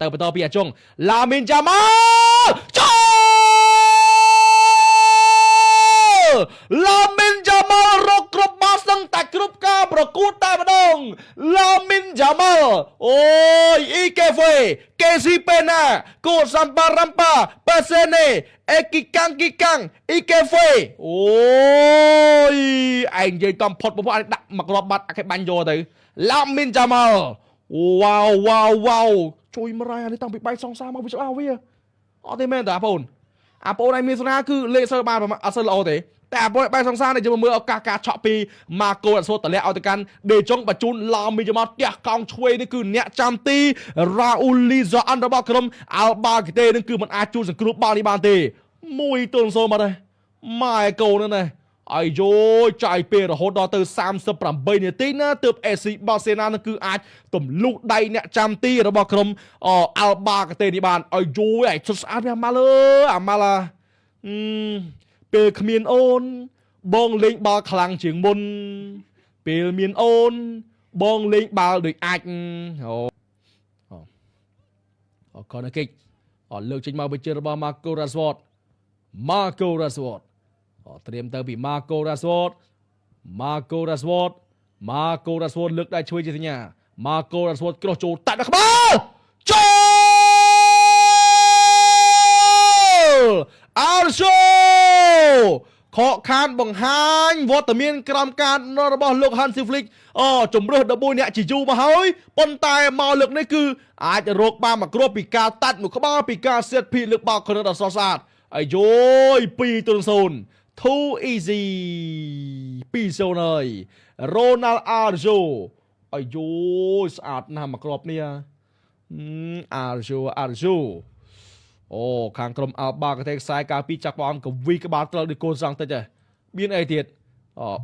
ទៅបន្តពីអាជុងឡាមីនយ៉ាម៉ាល់ចូលឡាមីនយ៉ាម៉ាល់រកគ្រប់បាល់សឹងតែគ្រប់ការប្រកួតតែម្ដងឡាមីនយ៉ាម៉ាល់អូយអ៊ីកេហ្វេកេស៊ីពេណាកូសាំប៉ារ៉ាំប៉ាប៉ាសេនេអេគីកាំងអ៊ីកេហ្វេអូយឯងនិយាយកំផុតបងប្អូនដាក់មកគ្រាប់បាត់ឲ្យគេបាញ់យកទៅឡាមីនយ៉ាម៉ាល់វ៉ាវជួយមករ៉ៃអានេះតាំងពីបែកសងសាមកវាច្បាស់វាអត់ទេមែនតាបងប្អូនអាបងឯងមានស្នាគឺលេខសើបានអត់សូវល្អទេតែអាបងបែកសងសានេះយើងមើលឱកាសការឆក់ពីម៉ាកូអត់សូវតម្លាក់ឲ្យទៅកាន់ដេចុងបញ្ជូនឡាមីយ៉ាម៉ាល់ផ្ទះកោងឆ្វេងនេះគឺអ្នកចាំទីរ៉ាអ៊ូលីហ្សាអានរបស់ក្រុមអាល់បាកេតេនឹងគឺមិនអាចជួយសង្គ្រោះបាល់នេះបានទេ1-0មកដែរម៉ែកូននេះអាយយោចាយពេលរហូតដល់ទៅ38នាទីណាទើប AC បាល់សេណានឹងគឺអាចទម្លុះដៃអ្នកចាំទីរបស់ក្រុមអាល់បាកេតេនេះបានអាយយោឯងឈុតស្អាតវាអាម៉ាល់អាម៉ាល់ពេលគ្មានអូនបងលេងបាល់ខ្លាំងជាងមុនពេលមានអូនបងលេងបាល់ដូចអាចកនកិច្ចលើកចេញមកបញ្ជារបស់ Marco Rashford ត្រៀមទៅពី Marco Rashford លើកដៃឆ្វេងជាសញ្ញា Marco Rashford គ្រោះចូលតាត់ដល់ក្បាលចូលអាល់សូខកខានបង្ហាញវត្តមានក្រមការរបស់លោក Hansi Flick ជំរឿស11អ្នកជាយូរមកហើយប៉ុន្តែមកលើកនេះគឺអាចរកបានមកគ្រាប់ពីការតាត់មួយក្បាលពីការសៀតភីលើកបាល់ខុនដល់ស្រស់ស្អាតអាយ2-0 too easy 2-0ហើយ Ronald Araujo អាយស្អាតណាស់មកគ្រាប់នេះAraujo អូខាងក្រុមអាល់បាកេតេខ្សែការពីចាក់បអលកវីក្បាលត្រូវដូចកូនសងតិចដែរមានអីទៀត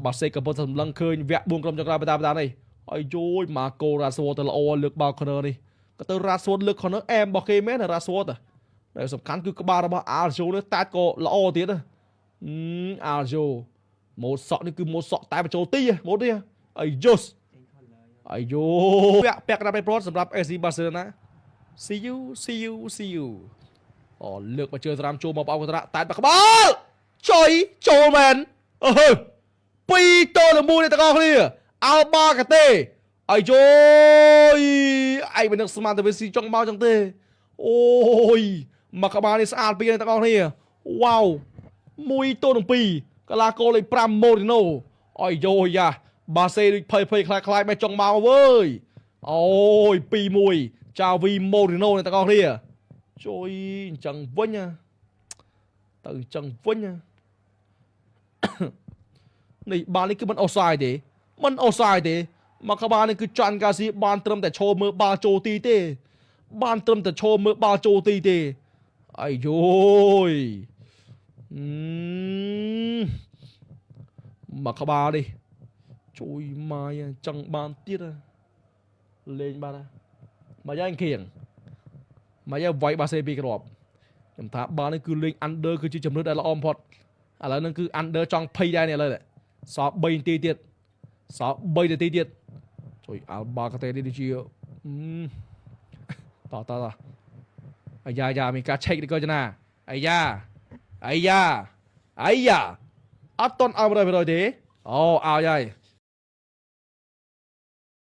បាសេកំពុងសម្លឹងឃើញវគ្គ4ក្រុមចុងក្រោយបន្តនេះអាយម៉ាកូរ៉ាសូទៅល្អលើកបាល់ខននេះក៏ទៅរ៉ាសូលើកខនអែមរបស់គេមែនរ៉ាសូតែសំខាន់គឺក្បាលរបស់អាល់ជូនេះតាច់ក៏ល្អទៀតអាល់ជូម៉ូតសក់នេះគឺម៉ូតសក់តែបញ្ចូលទីម៉ូតនេះអាយវគ្គពាក់កណ្ដាលប្រព័ន្ធសម្រាប់ AC Barcelona see you លើកមកជើងស្រាមចូលមកបោកកន្ត្រាក់តែក្បាលចូលមែន2-1នេះទាំងអស់គ្នាអាល់បាកាតេអាយឯងមិននឹកស្មានតែវាស៊ីចុងមកចឹងទេអូយមកក្បាលនេះស្អាតពីទាំងអស់គ្នាវ៉ាវ1-2កលាគោលលេខ5ម៉ូរីណូអាយយ៉ាបាសេដូចភ័យខ្លាចបែចចុងមកវើយអូយ2-1ចាវីម៉ូរីណូនេះទាំងអស់គ្នាជួយអញ្ចឹងវិញទៅអញ្ចឹងវិញនេះបាល់នេះគឺមិនអូសសាយទេមកក្បាលនេះគឺចាន់កាស៊ីបានត្រឹមតែឈរមើលបាល់ចូលទីទេអាយមកក្បាលនេះជួយម៉ាយចង់បានទៀតលេងបាត់មកយ៉ាងខៀងមកយ៉ាវាយបាសេពីគ្រាប់ខ្ញុំថាបាល់នេះគឺលេង under គឺជាចំណុចដែលល្អបំផុតឥឡូវហ្នឹងគឺ under ចង់ភ័យដែរនេះឥឡូវសល់3នាទីទៀតជួយអាល់បាកាតេនេះដូចជាតអាយ៉ាមានការឆែកនេះក៏ចំណាអាយ៉ាអត់តន់ឲ្យ100%ទេអូឲ្យហើយ